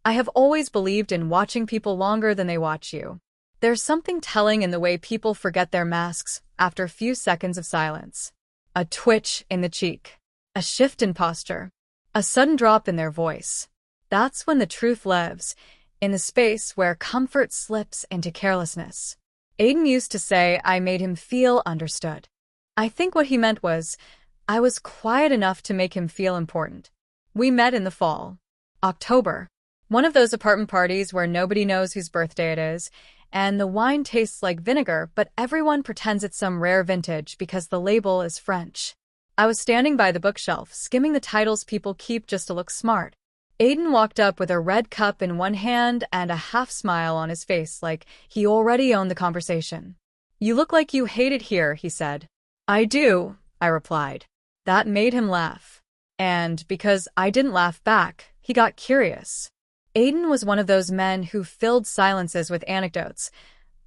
I have always believed in watching people longer than they watch you. There's something telling in the way people forget their masks after a few seconds of silence. A twitch in the cheek, a shift in posture, a sudden drop in their voice. That's when the truth lives, in the space where comfort slips into carelessness. Aiden used to say I made him feel understood. I think what he meant was, I was quiet enough to make him feel important. We met in the fall. October. One of those apartment parties where nobody knows whose birthday it is, and the wine tastes like vinegar, but everyone pretends it's some rare vintage because the label is French. I was standing by the bookshelf, skimming the titles people keep just to look smart. Aiden walked up with a red cup in one hand and a half smile on his face like he already owned the conversation. "You look like you hate it here," he said. "I do," I replied. That made him laugh. And because I didn't laugh back, he got curious. Aiden was one of those men who filled silences with anecdotes,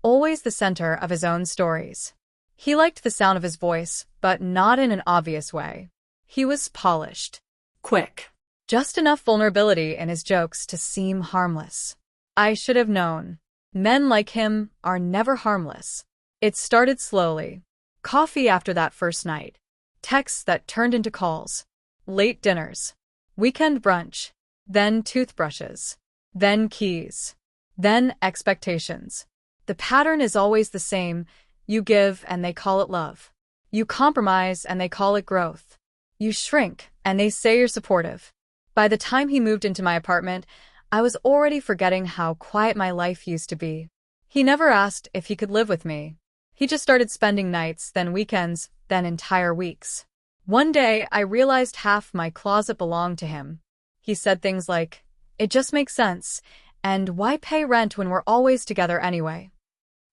always the center of his own stories. He liked the sound of his voice, but not in an obvious way. He was polished. Quick. Just enough vulnerability in his jokes to seem harmless. I should have known. Men like him are never harmless. It started slowly. Coffee after that first night. Texts that turned into calls. Late dinners. Weekend brunch. Then toothbrushes. Then keys. Then expectations. The pattern is always the same. You give and they call it love. You compromise and they call it growth. You shrink and they say you're supportive. By the time he moved into my apartment, I was already forgetting how quiet my life used to be. He never asked if he could live with me. He just started spending nights, then weekends, then entire weeks. One day, I realized half my closet belonged to him. He said things like, "It just makes sense, and why pay rent when we're always together anyway?"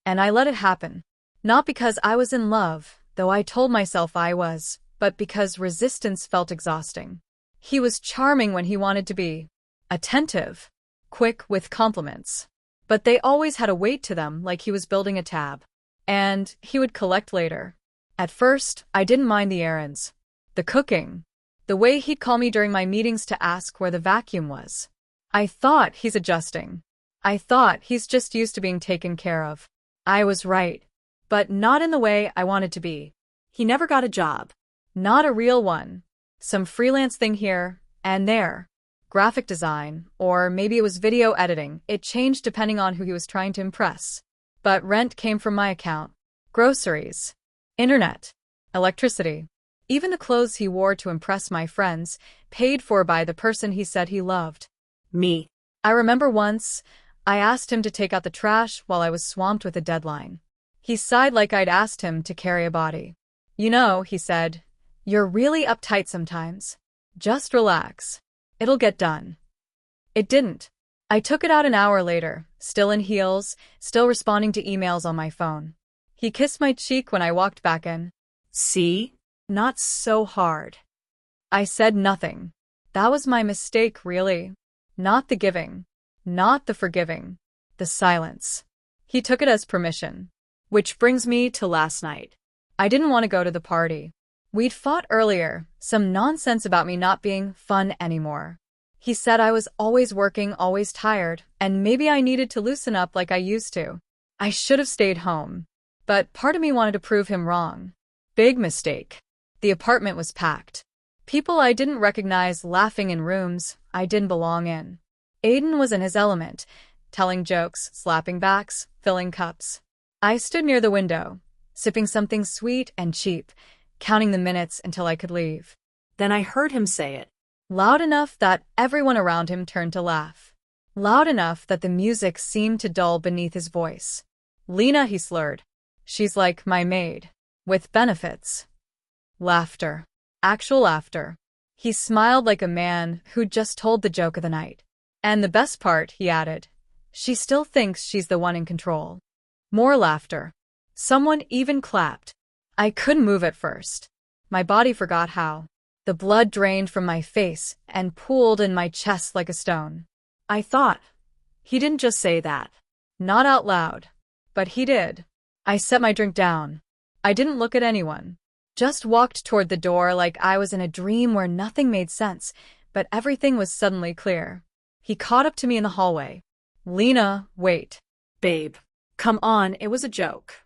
And I let it happen. Not because I was in love, though I told myself I was, but because resistance felt exhausting. He was charming when he wanted to be. Attentive. Quick with compliments. But they always had a weight to them, like he was building a tab. And he would collect later. At first, I didn't mind the errands. The cooking. The way he'd call me during my meetings to ask where the vacuum was. I thought he's adjusting. I thought he's just used to being taken care of. I was right. But not in the way I wanted to be. He never got a job. Not a real one. Some freelance thing here and there. Graphic design, or maybe it was video editing. It changed depending on who he was trying to impress. But rent came from my account. Groceries. Internet. Electricity. Even the clothes he wore to impress my friends, paid for by the person he said he loved. Me. I remember once, I asked him to take out the trash while I was swamped with a deadline. He sighed like I'd asked him to carry a body. "You know," he said, "you're really uptight sometimes. Just relax. It'll get done." It didn't. I took it out an hour later, still in heels, still responding to emails on my phone. He kissed my cheek when I walked back in. "See? Not so hard." I said nothing. That was my mistake, really. Not the giving. Not the forgiving. The silence. He took it as permission. Which brings me to last night. I didn't want to go to the party. We'd fought earlier, some nonsense about me not being fun anymore. He said I was always working, always tired, and maybe I needed to loosen up like I used to. I should have stayed home. But part of me wanted to prove him wrong. Big mistake. The apartment was packed. People I didn't recognize laughing in rooms I didn't belong in. Aiden was in his element, telling jokes, slapping backs, filling cups. I stood near the window, sipping something sweet and cheap, counting the minutes until I could leave. Then I heard him say it. Loud enough that everyone around him turned to laugh. Loud enough that the music seemed to dull beneath his voice. "Lena," he slurred. "She's like my maid. With benefits." Laughter. Actual laughter. He smiled like a man who'd just told the joke of the night. "And the best part," he added, "she still thinks she's the one in control." More laughter. Someone even clapped. I couldn't move at first. My body forgot how. The blood drained from my face and pooled in my chest like a stone. I thought, he didn't just say that. Not out loud. But he did. I set my drink down. I didn't look at anyone. Just walked toward the door like I was in a dream where nothing made sense, but everything was suddenly clear. He caught up to me in the hallway. Lena, wait. Babe, come on, it was a joke.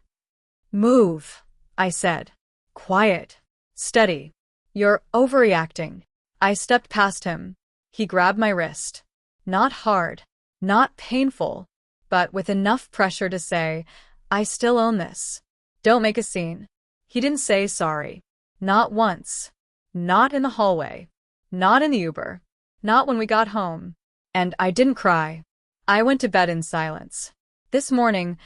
Move, I said. Quiet. Steady. You're overreacting. I stepped past him. He grabbed my wrist. Not hard. Not painful. But with enough pressure to say, I still own this. Don't make a scene. He didn't say sorry. Not once. Not in the hallway. Not in the Uber. Not when we got home. And I didn't cry. I went to bed in silence. This morning,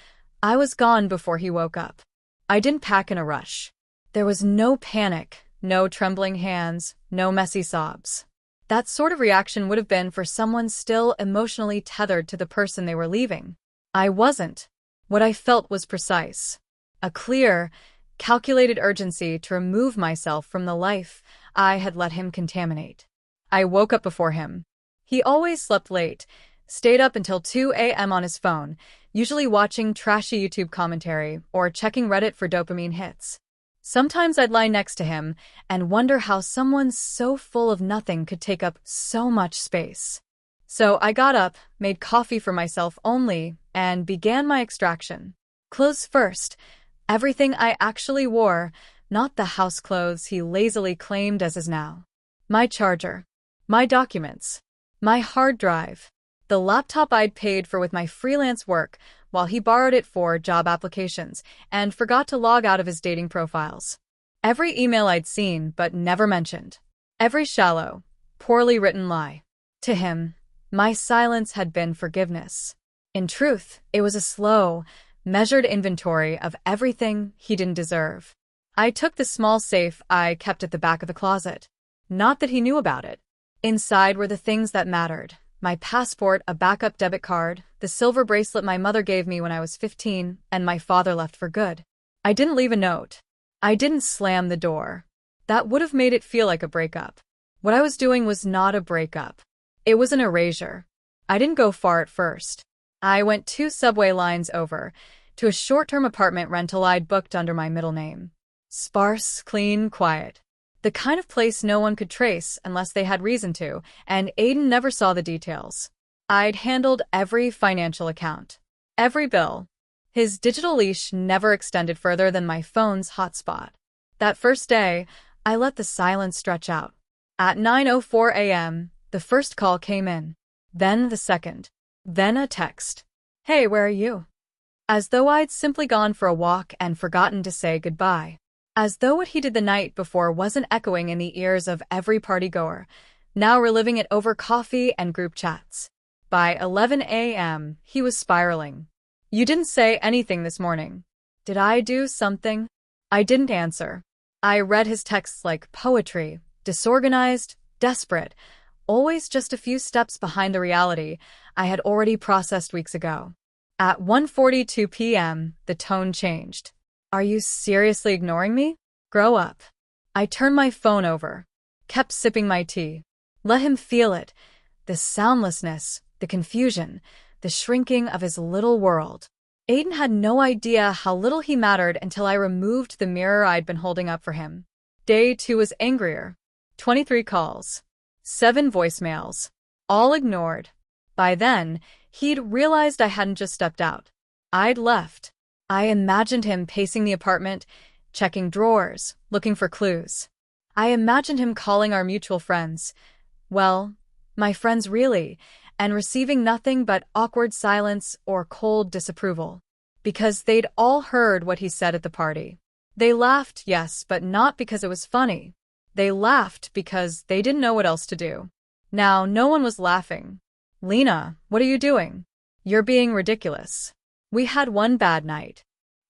I was gone before he woke up. I didn't pack in a rush. There was no panic, no trembling hands, no messy sobs. That sort of reaction would have been for someone still emotionally tethered to the person they were leaving. I wasn't. What I felt was precise. A clear, calculated urgency to remove myself from the life I had let him contaminate. I woke up before him. He always slept late, stayed up until 2 a.m. on his phone, usually watching trashy YouTube commentary or checking Reddit for dopamine hits. Sometimes I'd lie next to him and wonder how someone so full of nothing could take up so much space. So I got up, made coffee for myself only, and began my extraction. Clothes first. Everything I actually wore, not the house clothes he lazily claimed as his now. My charger. My documents. My hard drive. The laptop I'd paid for with my freelance work while he borrowed it for job applications and forgot to log out of his dating profiles. Every email I'd seen but never mentioned. Every shallow, poorly written lie. To him, my silence had been forgiveness. In truth, it was a slow, measured inventory of everything he didn't deserve. I took the small safe I kept at the back of the closet. Not that he knew about it. Inside were the things that mattered. My passport, a backup debit card, the silver bracelet my mother gave me when I was 15, and my father left for good. I didn't leave a note. I didn't slam the door. That would have made it feel like a breakup. What I was doing was not a breakup. It was an erasure. I didn't go far at first. I went 2 subway lines over, to a short-term apartment rental I'd booked under my middle name. Sparse, clean, quiet. The kind of place no one could trace unless they had reason to, and Aiden never saw the details. I'd handled every financial account. Every bill. His digital leash never extended further than my phone's hotspot. That first day, I let the silence stretch out. At 9:04 a.m., the first call came in. Then the second. Then a text. Hey, where are you? As though I'd simply gone for a walk and forgotten to say goodbye. As though what he did the night before wasn't echoing in the ears of every partygoer, now reliving it over coffee and group chats. By 11 a.m., he was spiraling. You didn't say anything this morning. Did I do something? I didn't answer. I read his texts like poetry, disorganized, desperate, always just a few steps behind the reality I had already processed weeks ago. At 1:42 p.m., the tone changed. Are you seriously ignoring me? Grow up. I turned my phone over, kept sipping my tea. Let him feel it, the soundlessness, the confusion, the shrinking of his little world. Aiden had no idea how little he mattered until I removed the mirror I'd been holding up for him. Day 2 was angrier. 23 calls. 7 voicemails. All ignored. By then, he'd realized I hadn't just stepped out. I'd left. I imagined him pacing the apartment, checking drawers, looking for clues. I imagined him calling our mutual friends. Well, my friends really, and receiving nothing but awkward silence or cold disapproval. Because they'd all heard what he said at the party. They laughed, yes, but not because it was funny. They laughed because they didn't know what else to do. Now, no one was laughing. Lena, what are you doing? You're being ridiculous. We had one bad night.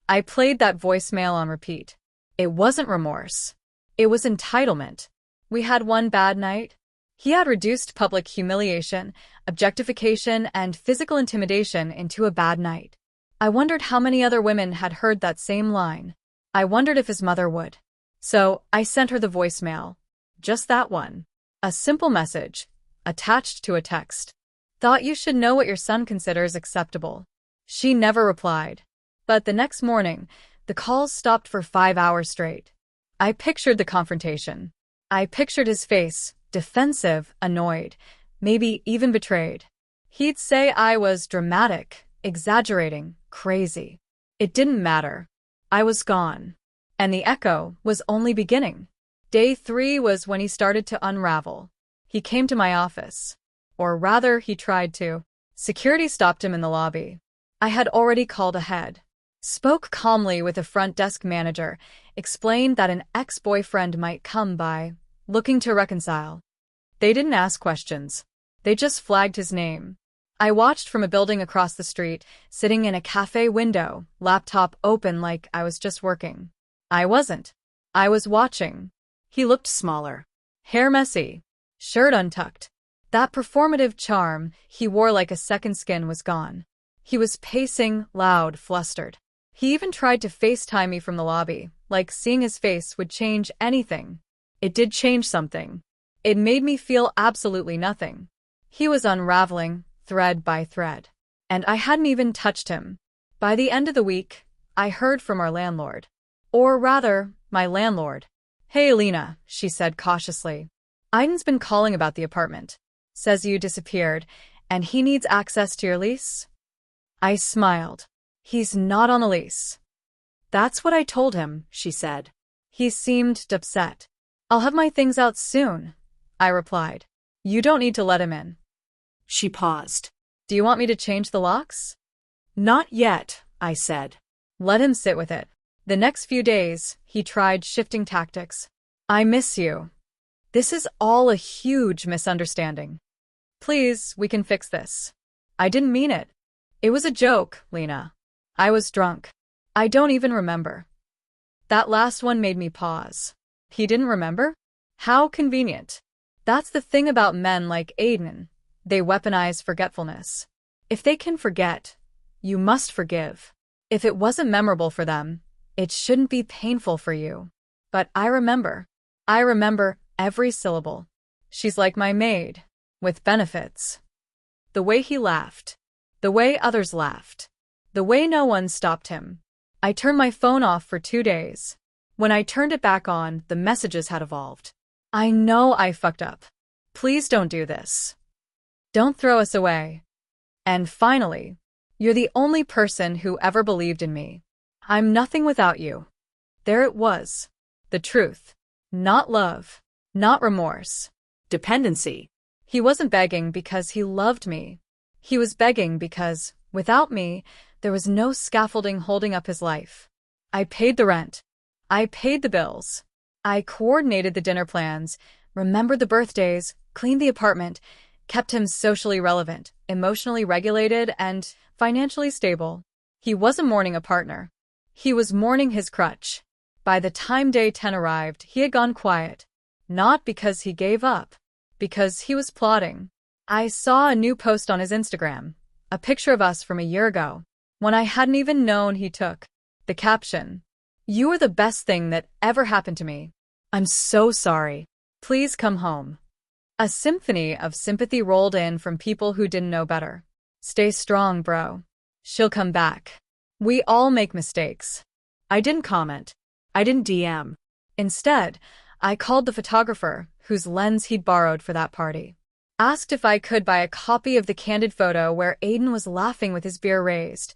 I played that voicemail on repeat. It wasn't remorse. It was entitlement. We had one bad night. He had reduced public humiliation, objectification, and physical intimidation into a bad night. I wondered how many other women had heard that same line. I wondered if his mother would. So I sent her the voicemail. Just that one. A simple message, attached to a text. Thought you should know what your son considers acceptable. She never replied. But the next morning, the calls stopped for 5 hours straight. I pictured the confrontation. I pictured his face, defensive, annoyed, maybe even betrayed. He'd say I was dramatic, exaggerating, crazy. It didn't matter. I was gone. And the echo was only beginning. Day 3 was when he started to unravel. He came to my office. Or rather, he tried to. Security stopped him in the lobby. I had already called ahead. Spoke calmly with a front desk manager, explained that an ex-boyfriend might come by, looking to reconcile. They didn't ask questions. They just flagged his name. I watched from a building across the street, sitting in a cafe window, laptop open like I was just working. I wasn't. I was watching. He looked smaller. Hair messy. Shirt untucked. That performative charm he wore like a second skin was gone. He was pacing, loud, flustered. He even tried to FaceTime me from the lobby, like seeing his face would change anything. It did change something. It made me feel absolutely nothing. He was unraveling, thread by thread. And I hadn't even touched him. By the end of the week, I heard from our landlord. Or rather, my landlord. "Hey, Lena," she said cautiously. "Aiden's been calling about the apartment. Says you disappeared, and he needs access to your lease?" I smiled. "He's not on a lease." "That's what I told him," she said. He seemed upset. "I'll have my things out soon," I replied. "You don't need to let him in." She paused. "Do you want me to change the locks?" "Not yet," I said. Let him sit with it. The next few days, he tried shifting tactics. "I miss you. This is all a huge misunderstanding. Please, we can fix this. I didn't mean it. It was a joke, Lena. I was drunk. I don't even remember." That last one made me pause. He didn't remember? How convenient. That's the thing about men like Aiden. They weaponize forgetfulness. If they can forget, you must forgive. If it wasn't memorable for them, it shouldn't be painful for you. But I remember. I remember every syllable. She's like my maid, with benefits. The way he laughed. The way others laughed. The way no one stopped him. I turned my phone off for 2 days. When I turned it back on, the messages had evolved. "I know I fucked up. Please don't do this. Don't throw us away." And finally, "You're the only person who ever believed in me. I'm nothing without you." There it was. The truth. Not love. Not remorse. Dependency. He wasn't begging because he loved me. He was begging because, without me, there was no scaffolding holding up his life. I paid the rent. I paid the bills. I coordinated the dinner plans, remembered the birthdays, cleaned the apartment, kept him socially relevant, emotionally regulated, and financially stable. He wasn't mourning a partner. He was mourning his crutch. By the time day 10 arrived, he had gone quiet. Not because he gave up. Because he was plotting. I saw a new post on his Instagram. A picture of us from a year ago. When I hadn't even known he took. The caption. "You are the best thing that ever happened to me. I'm so sorry. Please come home." A symphony of sympathy rolled in from people who didn't know better. "Stay strong, bro. She'll come back. We all make mistakes." I didn't comment. I didn't DM. Instead, I called the photographer, whose lens he'd borrowed for that party. Asked if I could buy a copy of the candid photo where Aiden was laughing with his beer raised,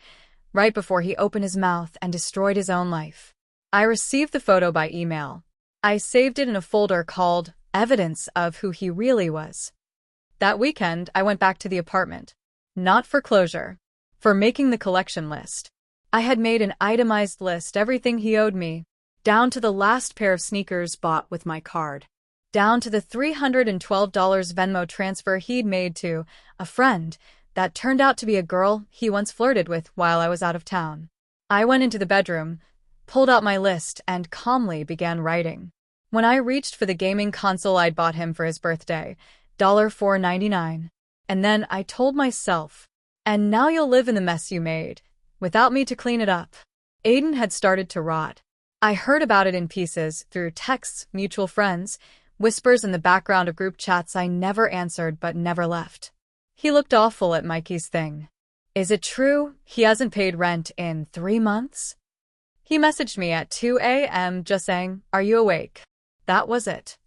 right before he opened his mouth and destroyed his own life. I received the photo by email. I saved it in a folder called Evidence of Who He Really Was. That weekend, I went back to the apartment. Not for closure. For making the collection list. I had made an itemized list, everything he owed me. Down to the last pair of sneakers bought with my card. Down to the $312 Venmo transfer he'd made to a friend that turned out to be a girl he once flirted with while I was out of town. I went into the bedroom, pulled out my list, and calmly began writing. When I reached for the gaming console I'd bought him for his birthday, $4.99. And then I told myself, "And now you'll live in the mess you made, without me to clean it up." Aiden had started to rot. I heard about it in pieces, through texts, mutual friends, whispers in the background of group chats I never answered but never left. He looked awful at Mikey's thing. "Is it true he hasn't paid rent in 3 months?" He messaged me at 2 a.m. just saying, "Are you awake?" That was it.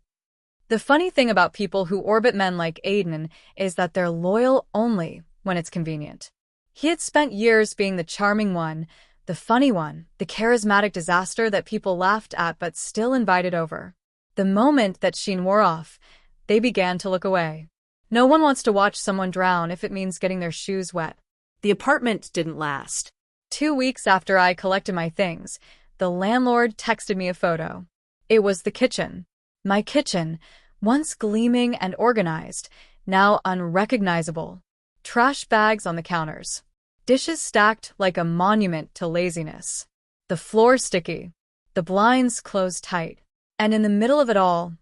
The funny thing about people who orbit men like Aiden is that they're loyal only when it's convenient. He had spent years being the charming one, the funny one, the charismatic disaster that people laughed at but still invited over. The moment that sheen wore off, they began to look away. No one wants to watch someone drown if it means getting their shoes wet. The apartment didn't last. 2 weeks after I collected my things, the landlord texted me a photo. It was the kitchen. My kitchen, once gleaming and organized, now unrecognizable. Trash bags on the counters. Dishes stacked like a monument to laziness. The floor sticky. The blinds closed tight. And in the middle of it all,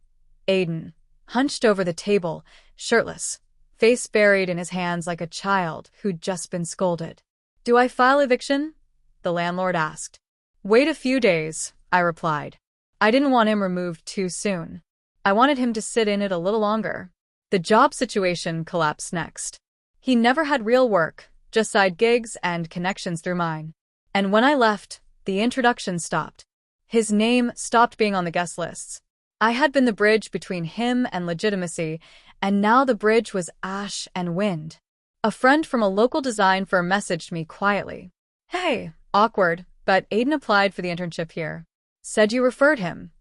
Aiden, hunched over the table, shirtless, face buried in his hands like a child who'd just been scolded. "Do I file eviction?" the landlord asked. "Wait a few days," I replied. I didn't want him removed too soon. I wanted him to sit in it a little longer. The job situation collapsed next. He never had real work, just side gigs and connections through mine. And when I left, the introduction stopped. His name stopped being on the guest lists. I had been the bridge between him and legitimacy, and now the bridge was ash and wind. A friend from a local design firm messaged me quietly. "Hey, awkward, but Aiden applied for the internship here. Said you referred him."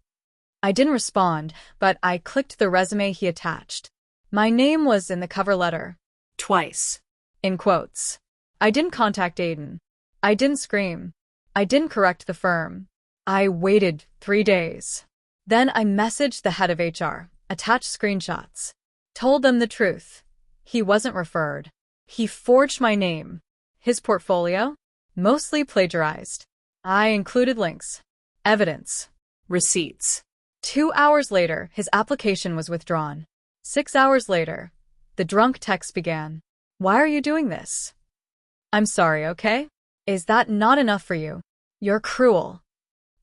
I didn't respond, but I clicked the resume he attached. My name was in the cover letter. Twice. In quotes. I didn't contact Aiden. I didn't scream. I didn't correct the firm. I waited 3 days. Then I messaged the head of HR, attached screenshots. Told them the truth. He wasn't referred. He forged my name. His portfolio? Mostly plagiarized. I included links. Evidence. Receipts. 2 hours later, his application was withdrawn. 6 hours later, the drunk text began. "Why are you doing this?" "I'm sorry, okay? Is that not enough for you? You're cruel."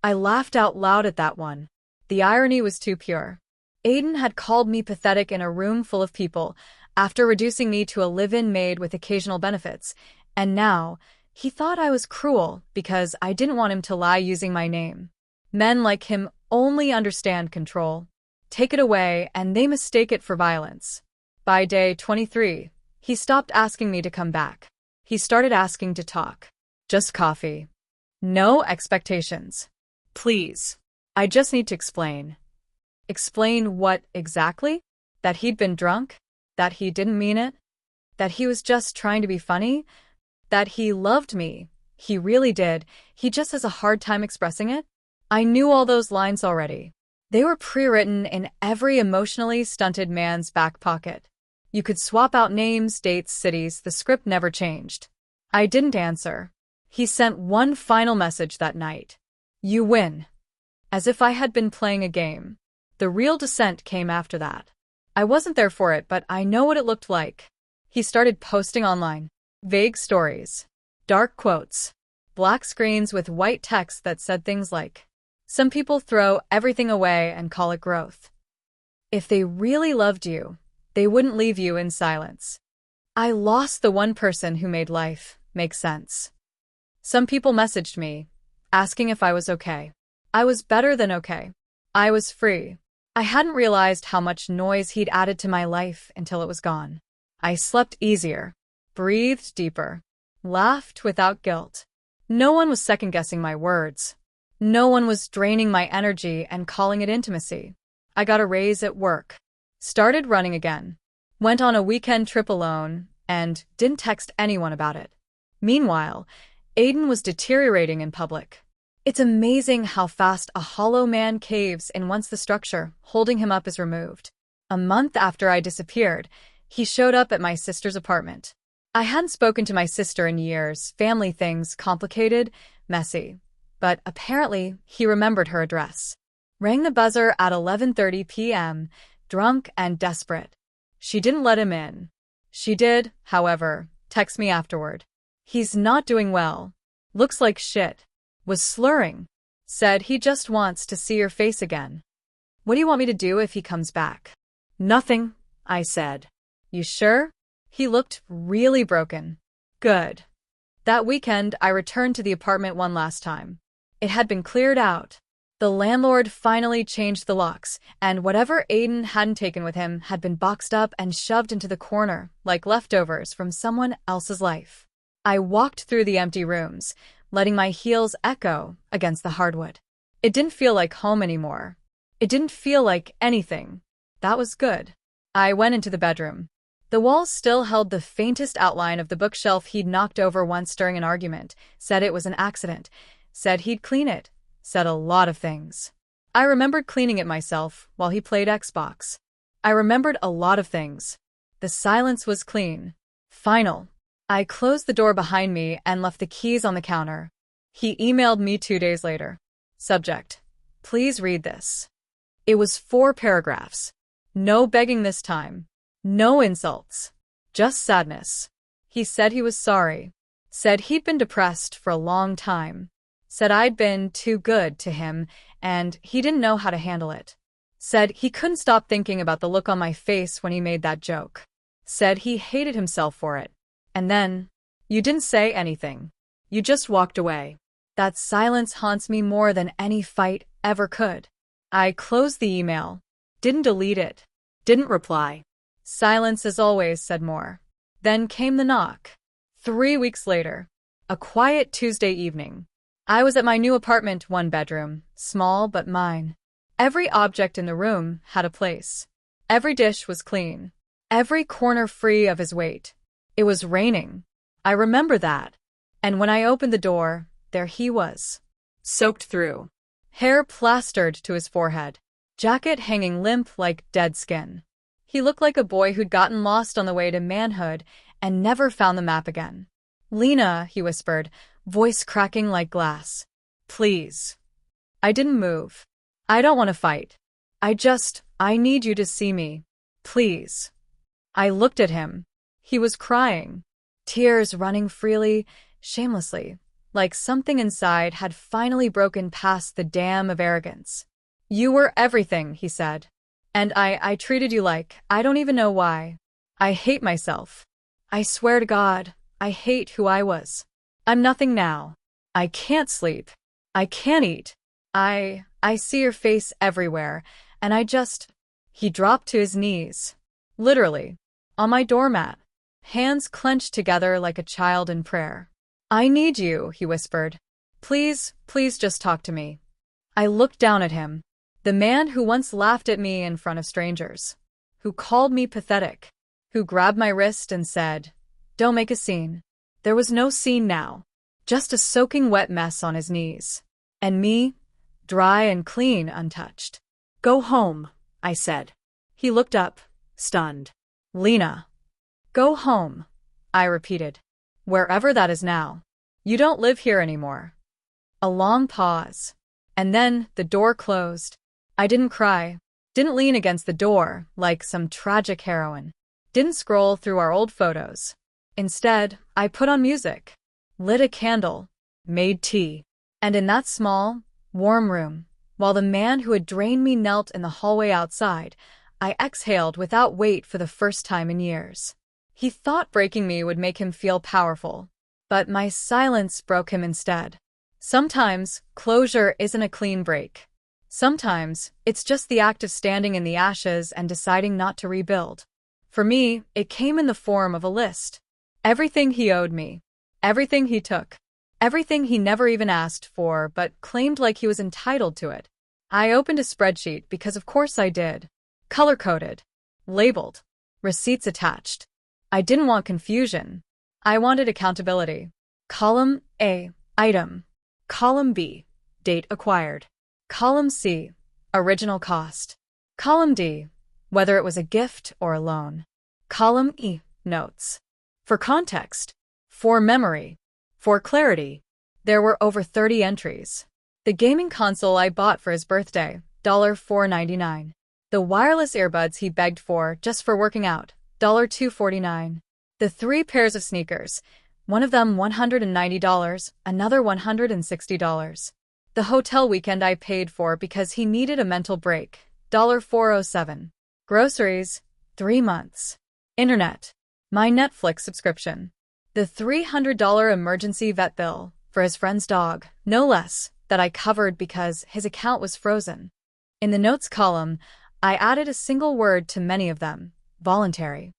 I laughed out loud at that one. The irony was too pure. Aiden had called me pathetic in a room full of people, after reducing me to a live-in maid with occasional benefits, and now he thought I was cruel because I didn't want him to lie using my name. Men like him only understand control. Take it away, and they mistake it for violence. By day 23, he stopped asking me to come back. He started asking to talk. Just coffee. No expectations. "Please. I just need to explain." Explain what exactly? That he'd been drunk? That he didn't mean it? That he was just trying to be funny? That he loved me? He really did. He just has a hard time expressing it? I knew all those lines already. They were pre-written in every emotionally stunted man's back pocket. You could swap out names, dates, cities, the script never changed. I didn't answer. He sent one final message that night. "You win." As if I had been playing a game. The real descent came after that. I wasn't there for it, but I know what it looked like. He started posting online. Vague stories. Dark quotes. Black screens with white text that said things like, "Some people throw everything away and call it growth. If they really loved you, they wouldn't leave you in silence." I lost the one person who made life make sense. Some people messaged me, asking if I was okay. I was better than okay. I was free. I hadn't realized how much noise he'd added to my life until it was gone. I slept easier, breathed deeper, laughed without guilt. No one was second-guessing my words. No one was draining my energy and calling it intimacy. I got a raise at work. Started running again. Went on a weekend trip alone and didn't text anyone about it. Meanwhile, Aiden was deteriorating in public. It's amazing how fast a hollow man caves in once the structure holding him up is removed. A month after I disappeared, he showed up at my sister's apartment. I hadn't spoken to my sister in years, family things, complicated, messy. But apparently, he remembered her address. Rang the buzzer at 11:30 p.m., drunk and desperate. She didn't let him in. She did, however, text me afterward. "He's not doing well. Looks like shit. Was slurring. Said he just wants to see your face again." "What do you want me to do if he comes back?" "Nothing," I said. "You sure?" He looked really broken. Good. That weekend, I returned to the apartment one last time. It had been cleared out. The landlord finally changed the locks, and whatever Aiden hadn't taken with him had been boxed up and shoved into the corner like leftovers from someone else's life. I walked through the empty rooms, letting my heels echo against the hardwood. It didn't feel like home anymore. It didn't feel like anything. That was good. I went into the bedroom. The walls still held the faintest outline of the bookshelf he'd knocked over once during an argument, said it was an accident, said he'd clean it, said a lot of things. I remembered cleaning it myself while he played Xbox. I remembered a lot of things. The silence was clean. Final. I closed the door behind me and left the keys on the counter. He emailed me 2 days later. Subject: please read this. It was 4 paragraphs. No begging this time. No insults. Just sadness. He said he was sorry. Said he'd been depressed for a long time. Said I'd been too good to him and he didn't know how to handle it. Said he couldn't stop thinking about the look on my face when he made that joke. Said he hated himself for it. And then, you didn't say anything. You just walked away. That silence haunts me more than any fight ever could. I closed the email. Didn't delete it. Didn't reply. Silence as always, said more. Then came the knock. 3 weeks later. A quiet Tuesday evening. I was at my new apartment, 1 bedroom, small but mine. Every object in the room had a place. Every dish was clean. Every corner free of his weight. It was raining. I remember that. And when I opened the door, there he was. Soaked through. Hair plastered to his forehead. Jacket hanging limp like dead skin. He looked like a boy who'd gotten lost on the way to manhood and never found the map again. "Lena," he whispered, voice cracking like glass. "Please." I didn't move. "I don't want to fight. I need you to see me. Please." I looked at him. He was crying. Tears running freely, shamelessly, like something inside had finally broken past the dam of arrogance. "You were everything," he said. "And I treated you like, I don't even know why. I hate myself. I swear to God, I hate who I was. I'm nothing now. I can't sleep. I can't eat. I see your face everywhere, and He dropped to his knees. Literally. On my doormat. Hands clenched together like a child in prayer. "I need you," he whispered. Please just talk to me." I looked down at him. The man who once laughed at me in front of strangers. Who called me pathetic. Who grabbed my wrist and said, "Don't make a scene." There was no scene now. Just a soaking wet mess on his knees. And me, dry and clean, untouched. "Go home," I said. He looked up, stunned. "Lena." "Go home," I repeated. "Wherever that is now. You don't live here anymore." A long pause. And then the door closed. I didn't cry. Didn't lean against the door like some tragic heroine. Didn't scroll through our old photos. Instead, I put on music. Lit a candle. Made tea. And in that small, warm room, while the man who had drained me knelt in the hallway outside, I exhaled without weight for the first time in years. He thought breaking me would make him feel powerful. But my silence broke him instead. Sometimes, closure isn't a clean break. Sometimes, it's just the act of standing in the ashes and deciding not to rebuild. For me, it came in the form of a list. Everything he owed me. Everything he took. Everything he never even asked for but claimed like he was entitled to it. I opened a spreadsheet because of course I did. Color-coded. Labeled. Receipts attached. I didn't want confusion. I wanted accountability. Column A, item. Column B, date acquired. Column C, original cost. Column D, whether it was a gift or a loan. Column E, notes. For context. For memory. For clarity. There were over 30 entries. The gaming console I bought for his birthday, $4.99. The wireless earbuds he begged for just for working out, $2.49. The 3 pairs of sneakers, one of them $190, another $160. The hotel weekend I paid for because he needed a mental break, $4.07. Groceries, 3 months. Internet, my Netflix subscription. The $300 emergency vet bill for his friend's dog, no less, that I covered because his account was frozen. In the notes column, I added a single word to many of them: voluntary.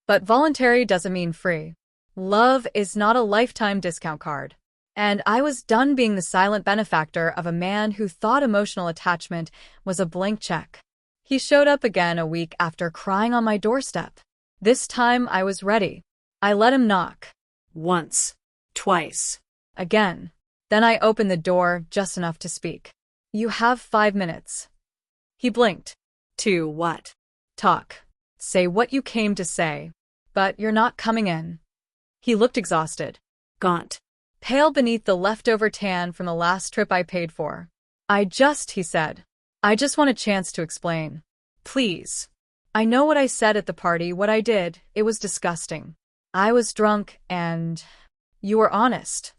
But voluntary doesn't mean free. Love is not a lifetime discount card. And I was done being the silent benefactor of a man who thought emotional attachment was a blank check. He showed up again a week after crying on my doorstep. This time I was ready. I let him knock. Once. Twice. Again. Then I opened the door just enough to speak. You have 5 minutes. He blinked. To what? Talk. Say what you came to say. But you're not coming in. He looked exhausted. Gaunt. Pale beneath the leftover tan from the last trip I paid for. He said. I just want a chance to explain. Please. I know what I said at the party, what I did. It was disgusting. I was drunk and... You were honest.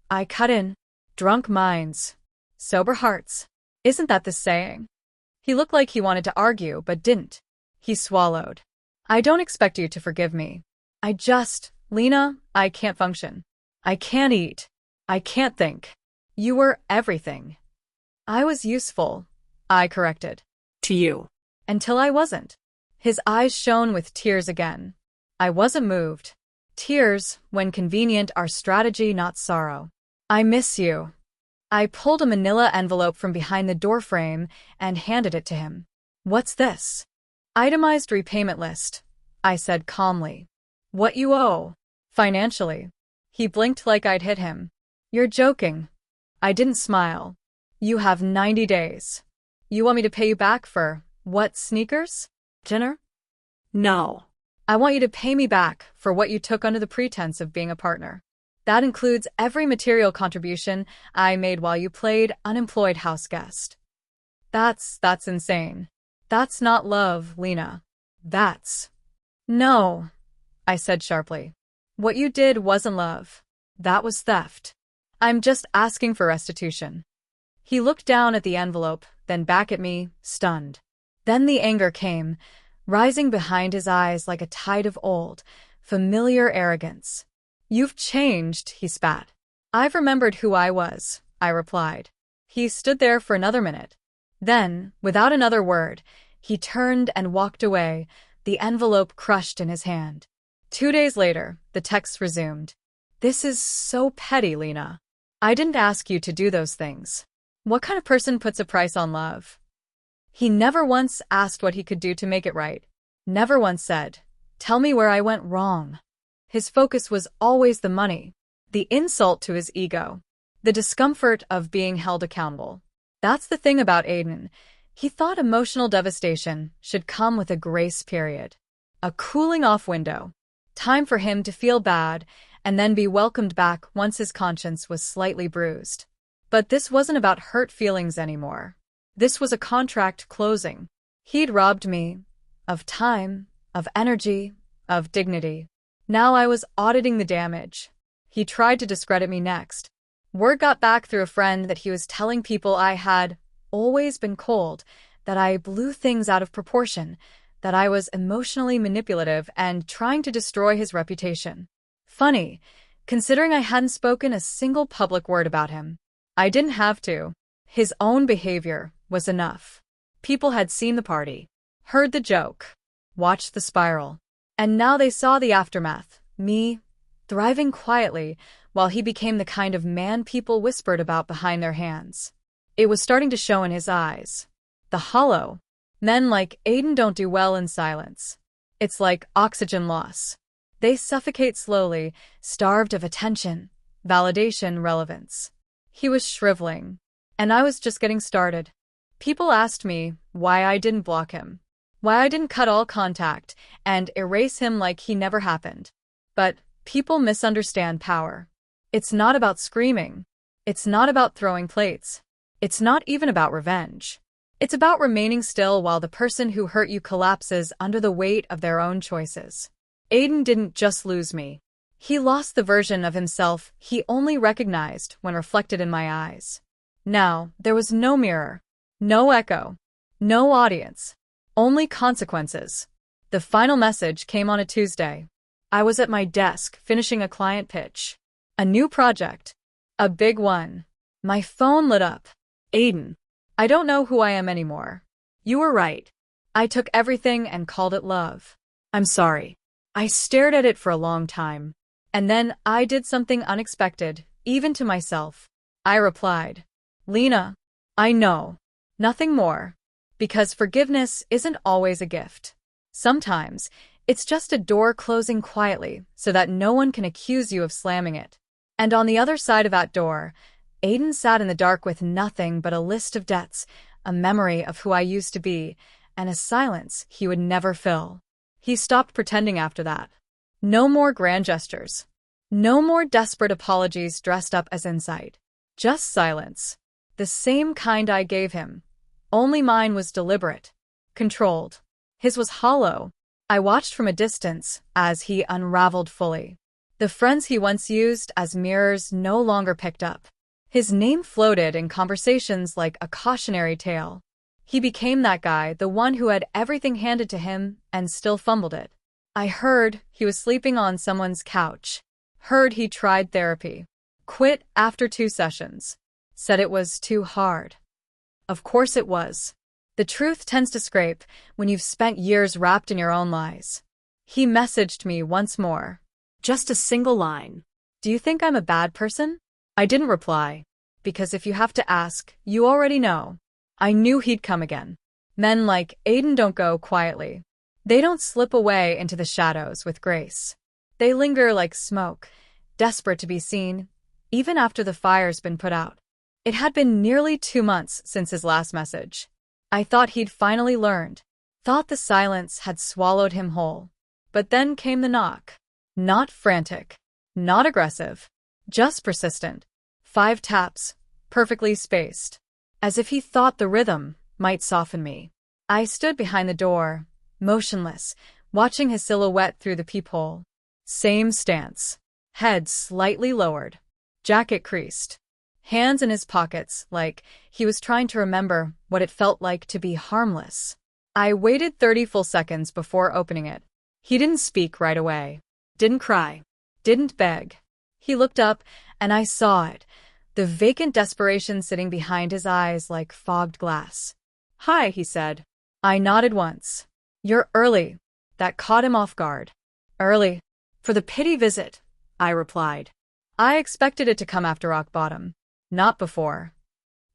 I cut in. Drunk minds. Sober hearts. Isn't that the saying? He looked like he wanted to argue, but didn't. He swallowed. I don't expect you to forgive me. Lena, I can't function. I can't eat. I can't think. You were everything. I was useful, I corrected. To you. Until I wasn't. His eyes shone with tears again. I wasn't moved. Tears, when convenient, are strategy, not sorrow. I miss you. I pulled a manila envelope from behind the doorframe and handed it to him. What's this? Itemized repayment list, I said calmly. What you owe. Financially. He blinked like I'd hit him. You're joking. I didn't smile. You have 90 days. You want me to pay you back for, what, sneakers? Dinner? No. I want you to pay me back for what you took under the pretense of being a partner. That includes every material contribution I made while you played unemployed house guest. That's insane. That's not love, Lena. No, I said sharply. What you did wasn't love. That was theft. I'm just asking for restitution. He looked down at the envelope, then back at me, stunned. Then the anger came, rising behind his eyes like a tide of old, familiar arrogance. You've changed, he spat. I've remembered who I was, I replied. He stood there for another minute. Then, without another word, he turned and walked away, the envelope crushed in his hand. 2 days later, the texts resumed. This is so petty, Lena. I didn't ask you to do those things. What kind of person puts a price on love? He never once asked what he could do to make it right. Never once said, tell me where I went wrong. His focus was always the money, the insult to his ego, the discomfort of being held accountable. That's the thing about Aiden. He thought emotional devastation should come with a grace period, a cooling-off window, time for him to feel bad and then be welcomed back once his conscience was slightly bruised. But this wasn't about hurt feelings anymore. This was a contract closing. He'd robbed me of time, of energy, of dignity. Now I was auditing the damage. He tried to discredit me next. Word got back through a friend that he was telling people I had always been cold, that I blew things out of proportion, that I was emotionally manipulative and trying to destroy his reputation. Funny, considering I hadn't spoken a single public word about him. I didn't have to. His own behavior was enough. People had seen the party, heard the joke, watched the spiral. And now they saw the aftermath, me, thriving quietly, while he became the kind of man people whispered about behind their hands. It was starting to show in his eyes. The hollow. Men like Aiden don't do well in silence. It's like oxygen loss. They suffocate slowly, starved of attention, validation, relevance. He was shriveling, and I was just getting started. People asked me why I didn't block him, why I didn't cut all contact and erase him like he never happened. But people misunderstand power. It's not about screaming. It's not about throwing plates. It's not even about revenge. It's about remaining still while the person who hurt you collapses under the weight of their own choices. Aiden didn't just lose me. He lost the version of himself he only recognized when reflected in my eyes. Now, there was no mirror, no echo, no audience, only consequences. The final message came on a Tuesday. I was at my desk finishing a client pitch. A new project. A big one. My phone lit up. Aiden. I don't know who I am anymore. You were right. I took everything and called it love. I'm sorry. I stared at it for a long time. And then I did something unexpected, even to myself. I replied, Lena, I know. Nothing more. Because forgiveness isn't always a gift. Sometimes, it's just a door closing quietly so that no one can accuse you of slamming it. And on the other side of that door, Aiden sat in the dark with nothing but a list of debts, a memory of who I used to be, and a silence he would never fill. He stopped pretending after that. No more grand gestures. No more desperate apologies dressed up as insight. Just silence. The same kind I gave him. Only mine was deliberate. Controlled. His was hollow. I watched from a distance as he unraveled fully. The friends he once used as mirrors no longer picked up. His name floated in conversations like a cautionary tale. He became that guy, the one who had everything handed to him and still fumbled it. I heard he was sleeping on someone's couch. Heard he tried therapy. Quit after 2 sessions. Said it was too hard. Of course it was. The truth tends to scrape when you've spent years wrapped in your own lies. He messaged me once more. Just a single line. Do you think I'm a bad person? I didn't reply. Because if you have to ask, you already know. I knew he'd come again. Men like Aiden don't go quietly. They don't slip away into the shadows with grace. They linger like smoke, desperate to be seen, even after the fire's been put out. It had been nearly 2 months since his last message. I thought he'd finally learned. Thought the silence had swallowed him whole. But then came the knock. Not frantic. Not aggressive. Just persistent. 5 taps, perfectly spaced. As if he thought the rhythm might soften me. I stood behind the door, motionless, watching his silhouette through the peephole. Same stance. Head slightly lowered. Jacket creased. Hands in his pockets, like he was trying to remember what it felt like to be harmless. I waited 30 full seconds before opening it. He didn't speak right away. Didn't cry. Didn't beg. He looked up, and I saw it. The vacant desperation sitting behind his eyes like fogged glass. Hi, he said. I nodded once. You're early. That caught him off guard. Early. For the pity visit, I replied. I expected it to come after rock bottom. Not before.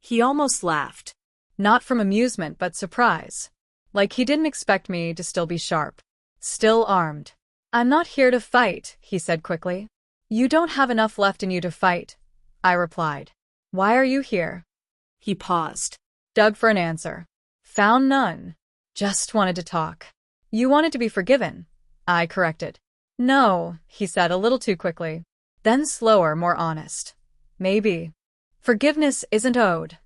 He almost laughed. Not from amusement but surprise. Like he didn't expect me to still be sharp. Still armed. I'm not here to fight, he said quickly. You don't have enough left in you to fight, I replied. Why are you here? He paused. Dug for an answer. Found none. Just wanted to talk. You wanted to be forgiven, I corrected. No, he said a little too quickly. Then slower, more honest. Maybe. Forgiveness isn't owed,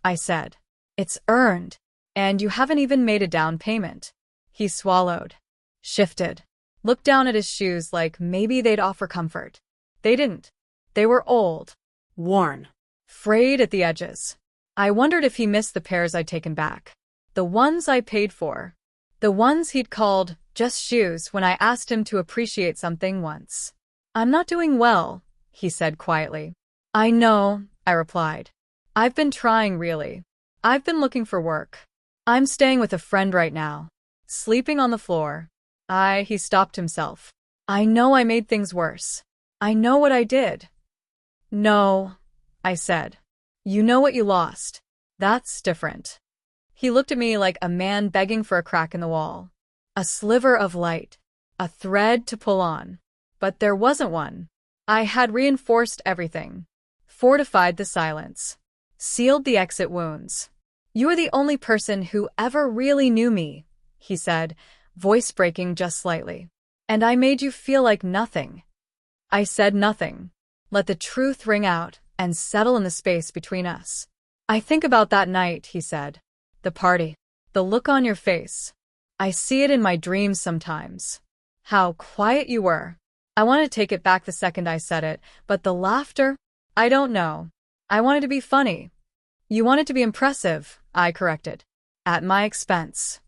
I said. It's earned. And you haven't even made a down payment. He swallowed. Shifted. Looked down at his shoes like maybe they'd offer comfort. They didn't. They were old. Worn. Frayed at the edges. I wondered if he missed the pairs I'd taken back. The ones I paid for. The ones he'd called just shoes when I asked him to appreciate something once. I'm not doing well, he said quietly. I know, I replied. I've been trying really. I've been looking for work. I'm staying with a friend right now. Sleeping on the floor. He stopped himself. I know I made things worse. I know what I did. No, I said. You know what you lost. That's different. He looked at me like a man begging for a crack in the wall. A sliver of light. A thread to pull on. But there wasn't one. I had reinforced everything. Fortified the silence. Sealed the exit wounds. You are the only person who ever really knew me, he said, voice breaking just slightly. And I made you feel like nothing. I said nothing. Let the truth ring out and settle in the space between us. I think about that night, he said. The party. The look on your face. I see it in my dreams sometimes. How quiet you were. I wanted to take it back the second I said it, but the laughter? I don't know. I wanted to be funny. You wanted to be impressive, I corrected. At my expense.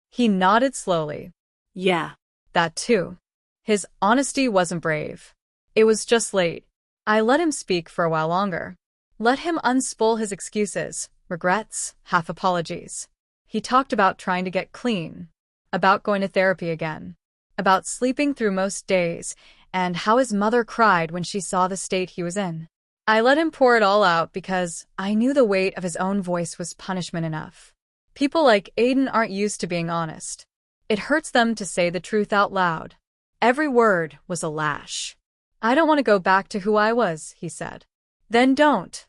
He nodded slowly. Yeah. That too. His honesty wasn't brave. It was just late. I let him speak for a while longer. Let him unspool his excuses, regrets, half apologies. He talked about trying to get clean, about going to therapy again, about sleeping through most days, and how his mother cried when she saw the state he was in. I let him pour it all out because I knew the weight of his own voice was punishment enough. People like Aiden aren't used to being honest. It hurts them to say the truth out loud. Every word was a lash. I don't want to go back to who I was, he said. Then don't,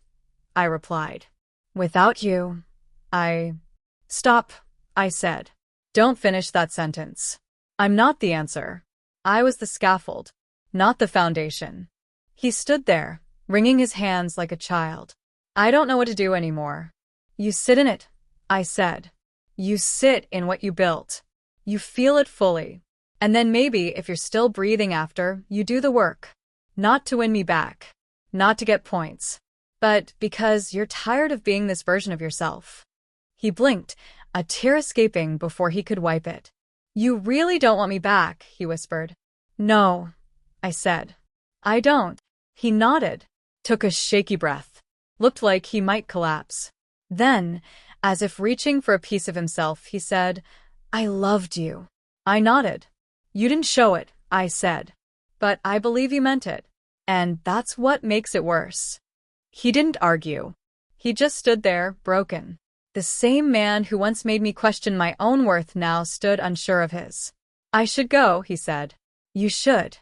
I replied. Without you, Stop, I said. Don't finish that sentence. I'm not the answer. I was the scaffold, not the foundation. He stood there, wringing his hands like a child. I don't know what to do anymore. You sit in it, I said. You sit in what you built. You feel it fully. And then maybe if you're still breathing after, you do the work. Not to win me back. Not to get points. But because you're tired of being this version of yourself. He blinked, a tear escaping before he could wipe it. You really don't want me back, he whispered. No, I said. I don't. He nodded, took a shaky breath. Looked like he might collapse. Then, as if reaching for a piece of himself, he said, I loved you. I nodded. You didn't show it, I said. But I believe you meant it. And that's what makes it worse. He didn't argue. He just stood there, broken. The same man who once made me question my own worth now stood unsure of his. I should go, he said. You should.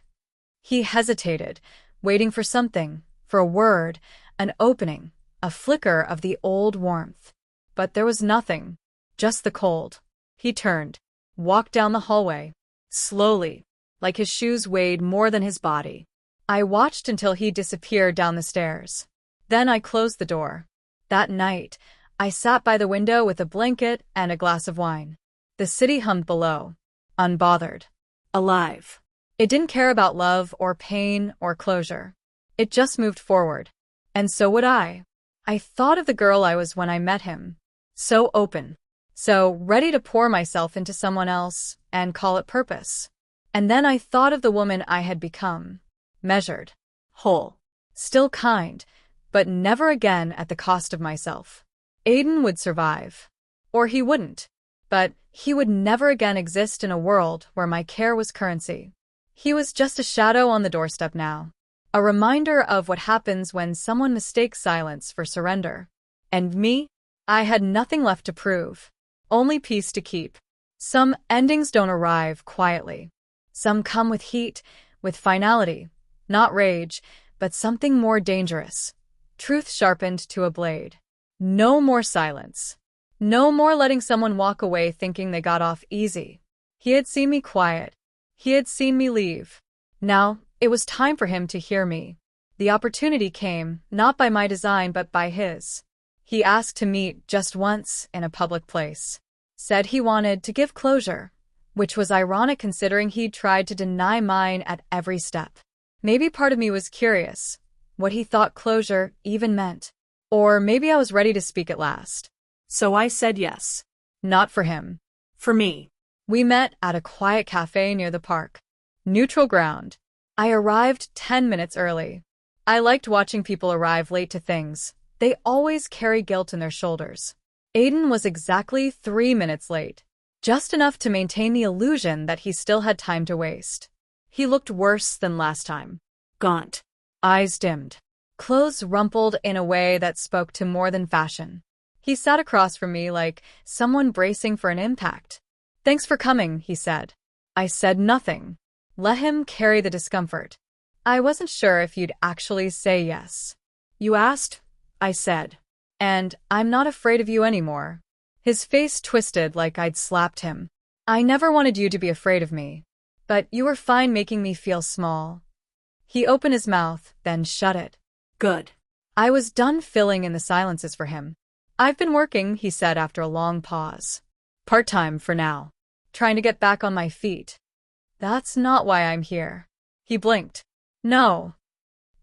He hesitated, waiting for something, for a word, an opening, a flicker of the old warmth. But there was nothing, just the cold. He turned, walked down the hallway, slowly, like his shoes weighed more than his body. I watched until he disappeared down the stairs. Then I closed the door. That night, I sat by the window with a blanket and a glass of wine. The city hummed below, unbothered, alive. It didn't care about love or pain or closure. It just moved forward. And so would I. I thought of the girl I was when I met him. So open. So ready to pour myself into someone else and call it purpose. And then I thought of the woman I had become. Measured. Whole. Still kind. But never again at the cost of myself. Aiden would survive. Or he wouldn't. But he would never again exist in a world where my care was currency. He was just a shadow on the doorstep now. A reminder of what happens when someone mistakes silence for surrender. And me? I had nothing left to prove. Only peace to keep. Some endings don't arrive quietly. Some come with heat, with finality. Not rage, but something more dangerous. Truth sharpened to a blade. No more silence. No more letting someone walk away thinking they got off easy. He had seen me quiet. He had seen me leave. Now, it was time for him to hear me. The opportunity came, not by my design but by his. He asked to meet just once in a public place. Said he wanted to give closure, which was ironic considering he'd tried to deny mine at every step. Maybe part of me was curious, what he thought closure even meant. Or maybe I was ready to speak at last. So I said yes. Not for him. For me. We met at a quiet cafe near the park. Neutral ground. I arrived 10 minutes early. I liked watching people arrive late to things. They always carry guilt in their shoulders. Aiden was exactly 3 minutes late. Just enough to maintain the illusion that he still had time to waste. He looked worse than last time. Gaunt. Eyes dimmed. Clothes rumpled in a way that spoke to more than fashion. He sat across from me like someone bracing for an impact. Thanks for coming, he said. I said nothing. Let him carry the discomfort. I wasn't sure if you'd actually say yes. You asked, I said. And I'm not afraid of you anymore. His face twisted like I'd slapped him. I never wanted you to be afraid of me. But you were fine making me feel small. He opened his mouth, then shut it. Good. I was done filling in the silences for him. I've been working, he said after a long pause. Part-time for now. Trying to get back on my feet. That's not why I'm here. He blinked. No.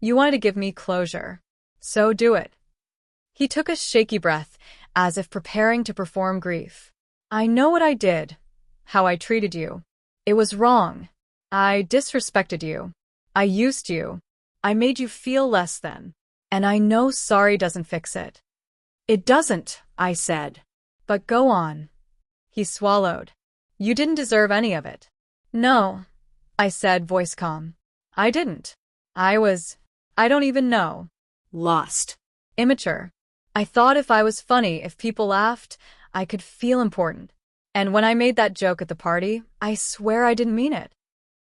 You wanted to give me closure. So do it. He took a shaky breath, as if preparing to perform grief. I know what I did. How I treated you. It was wrong. I disrespected you. I used you. I made you feel less than. And I know sorry doesn't fix it. It doesn't, I said. But go on. He swallowed. You didn't deserve any of it. No, I said, voice calm. I didn't. I don't even know. Lost. Immature. I thought if I was funny, if people laughed, I could feel important. And when I made that joke at the party, I swear I didn't mean it.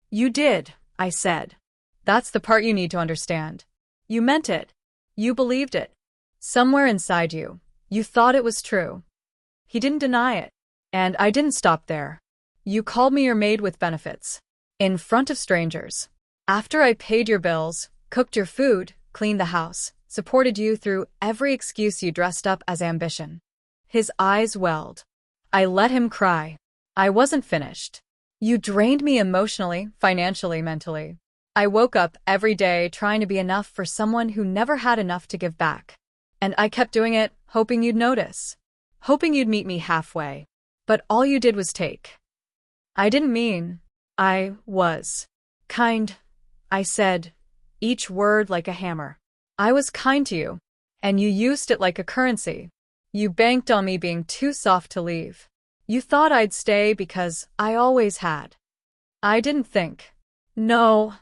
You did, I said. That's the part you need to understand. You meant it. You believed it. Somewhere inside you, you thought it was true. He didn't deny it. And I didn't stop there. You called me your maid with benefits. In front of strangers. After I paid your bills, cooked your food, cleaned the house, supported you through every excuse you dressed up as ambition. His eyes welled. I let him cry. I wasn't finished. You drained me emotionally, financially, mentally. I woke up every day trying to be enough for someone who never had enough to give back. And I kept doing it, hoping you'd notice. Hoping you'd meet me halfway. But all you did was take. I didn't mean. I was. Kind. I said, each word like a hammer. I was kind to you. And you used it like a currency. You banked on me being too soft to leave. You thought I'd stay because I always had. I didn't think. No,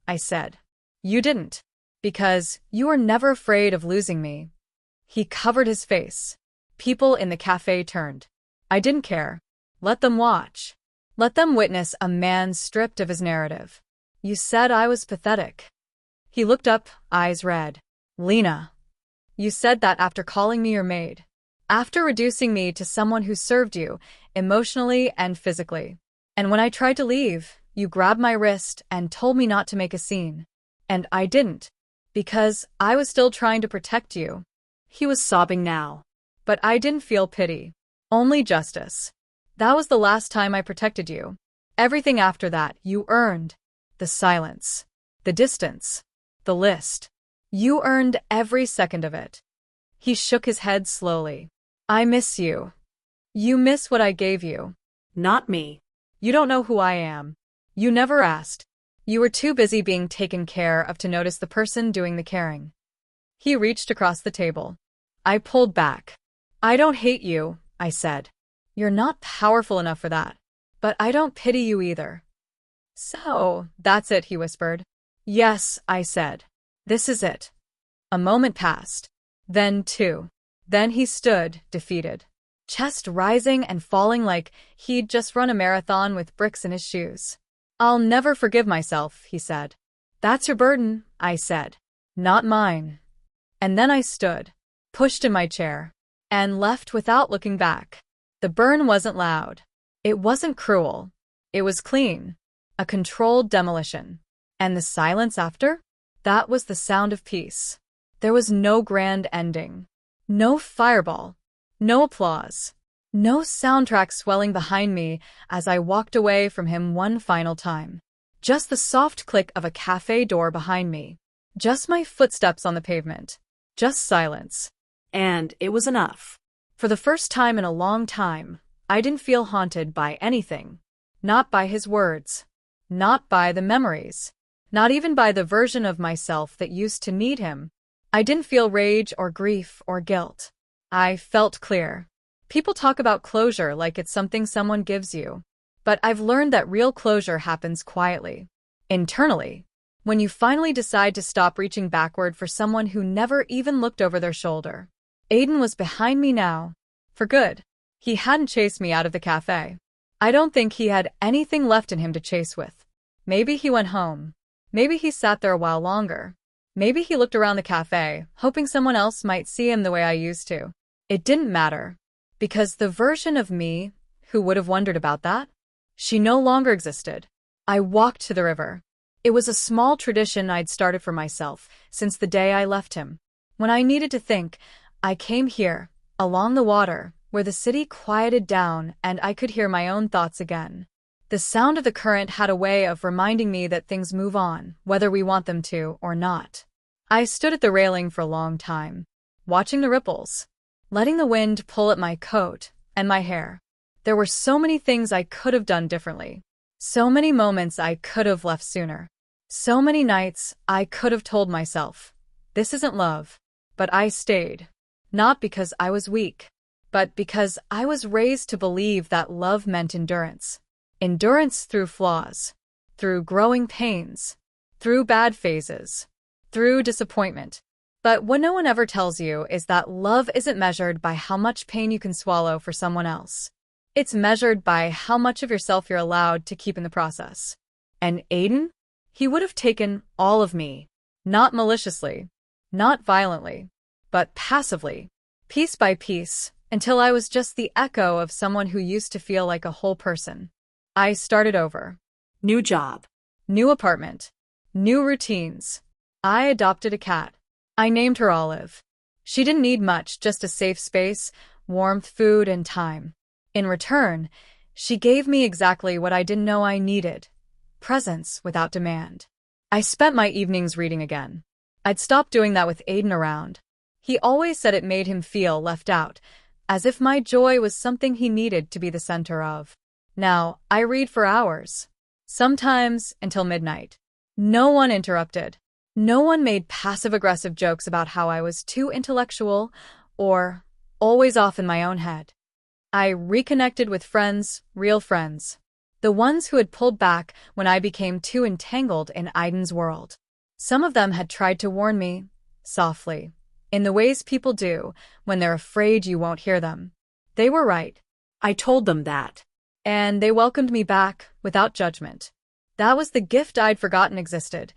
I said. You didn't. Because you were never afraid of losing me. He covered his face. People in the cafe turned. I didn't care. Let them watch. Let them witness a man stripped of his narrative. You said I was pathetic. He looked up, eyes red. Lena. You said that after calling me your maid. After reducing me to someone who served you, emotionally and physically. And when I tried to leave, you grabbed my wrist and told me not to make a scene. And I didn't. Because I was still trying to protect you. He was sobbing now. But I didn't feel pity. Only justice. That was the last time I protected you. Everything after that you earned. The silence. The distance. The list. You earned every second of it. He shook his head slowly. I miss you. You miss what I gave you. Not me. You don't know who I am. You never asked. You were too busy being taken care of to notice the person doing the caring. He reached across the table. I pulled back. I don't hate you, I said. You're not powerful enough for that. But I don't pity you either. So, that's it, he whispered. Yes, I said. This is it. A moment passed. Then two. Then he stood, defeated. Chest rising and falling like he'd just run a marathon with bricks in his shoes. I'll never forgive myself, he said. That's your burden, I said. Not mine. And then I stood, pushed in my chair, and left without looking back. The burn wasn't loud. It wasn't cruel. It was clean. A controlled demolition. And the silence after? That was the sound of peace. There was no grand ending. No fireball. No applause. No soundtrack swelling behind me as I walked away from him one final time. Just the soft click of a cafe door behind me. Just my footsteps on the pavement. Just silence. And it was enough. For the first time in a long time, I didn't feel haunted by anything. Not by his words. Not by the memories. Not even by the version of myself that used to need him. I didn't feel rage or grief or guilt. I felt clear. People talk about closure like it's something someone gives you. But I've learned that real closure happens quietly. Internally. When you finally decide to stop reaching backward for someone who never even looked over their shoulder. Aiden was behind me now. For good. He hadn't chased me out of the cafe. I don't think he had anything left in him to chase with. Maybe he went home. Maybe he sat there a while longer. Maybe he looked around the cafe, hoping someone else might see him the way I used to. It didn't matter. Because the version of me, who would have wondered about that? She no longer existed. I walked to the river. It was a small tradition I'd started for myself since the day I left him. When I needed to think, I came here, along the water, where the city quieted down and I could hear my own thoughts again. The sound of the current had a way of reminding me that things move on, whether we want them to or not. I stood at the railing for a long time, watching the ripples, letting the wind pull at my coat and my hair. There were so many things I could have done differently. So many moments I could have left sooner. So many nights I could have told myself, this isn't love. But I stayed. Not because I was weak, but because I was raised to believe that love meant endurance. Endurance through flaws, through growing pains, through bad phases, through disappointment. But what no one ever tells you is that love isn't measured by how much pain you can swallow for someone else. It's measured by how much of yourself you're allowed to keep in the process. And Aiden? He would have taken all of me. Not maliciously, not violently, but passively, piece by piece, until I was just the echo of someone who used to feel like a whole person. I started over. New job. New apartment. New routines. I adopted a cat. I named her Olive. She didn't need much, just a safe space, warmth, food, and time. In return, she gave me exactly what I didn't know I needed: presence without demand. I spent my evenings reading again. I'd stopped doing that with Aiden around. He always said it made him feel left out, as if my joy was something he needed to be the center of. Now, I read for hours. Sometimes until midnight. No one interrupted. No one made passive-aggressive jokes about how I was too intellectual or always off in my own head. I reconnected with friends, real friends. The ones who had pulled back when I became too entangled in Aiden's world. Some of them had tried to warn me, softly, in the ways people do when they're afraid you won't hear them. They were right. I told them that. And they welcomed me back without judgment. That was the gift I'd forgotten existed.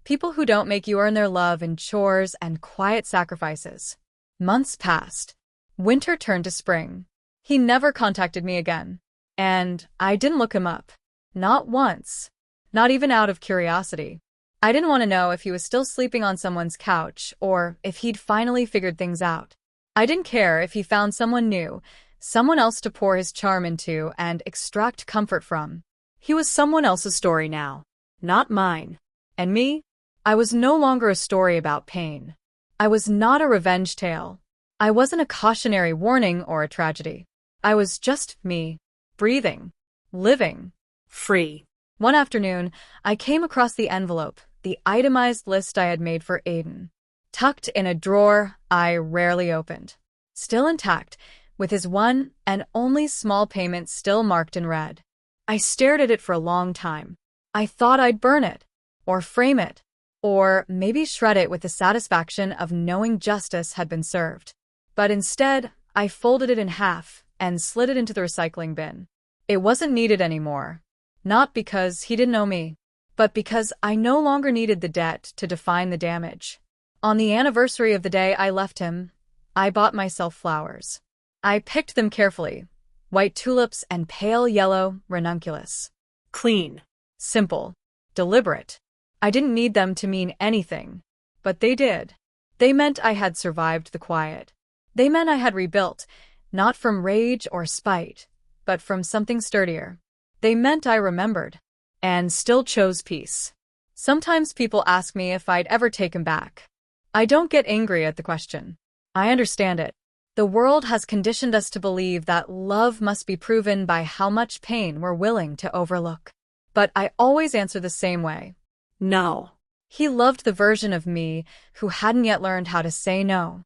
People who don't make you earn their love in chores and quiet sacrifices. Months passed. Winter turned to spring. He never contacted me again. And I didn't look him up. Not once. Not even out of curiosity. I didn't want to know if he was still sleeping on someone's couch or if he'd finally figured things out. I didn't care if he found someone new, someone else to pour his charm into and extract comfort from. He was someone else's story now, not mine. And me? I was no longer a story about pain. I was not a revenge tale. I wasn't a cautionary warning or a tragedy. I was just me, breathing, living, free. One afternoon, I came across the envelope, the itemized list I had made for Aiden. Tucked in a drawer I rarely opened. Still intact, with his one and only small payment still marked in red. I stared at it for a long time. I thought I'd burn it, or frame it, or maybe shred it with the satisfaction of knowing justice had been served. But instead, I folded it in half and slid it into the recycling bin. It wasn't needed anymore. Not because he didn't owe me, but because I no longer needed the debt to define the damage. On the anniversary of the day I left him, I bought myself flowers. I picked them carefully, white tulips and pale yellow ranunculus. Clean. Simple. Deliberate. I didn't need them to mean anything, but they did. They meant I had survived the quiet. They meant I had rebuilt, not from rage or spite, but from something sturdier. They meant I remembered, and still chose peace. Sometimes people ask me if I'd ever take him back. I don't get angry at the question. I understand it. The world has conditioned us to believe that love must be proven by how much pain we're willing to overlook. But I always answer the same way. No. He loved the version of me who hadn't yet learned how to say no.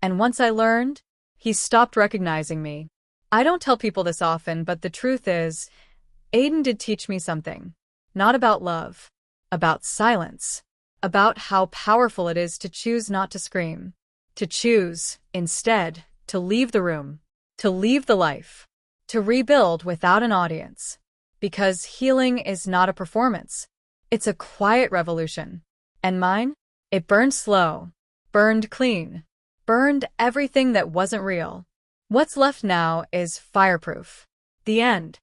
And once I learned, he stopped recognizing me. I don't tell people this often, but the truth is, Aiden did teach me something. Not about love. About silence. About how powerful it is to choose not to scream. To choose, instead, to leave the room. To leave the life. To rebuild without an audience. Because healing is not a performance. It's a quiet revolution. And mine? It burned slow. Burned clean. Burned everything that wasn't real. What's left now is fireproof. The end.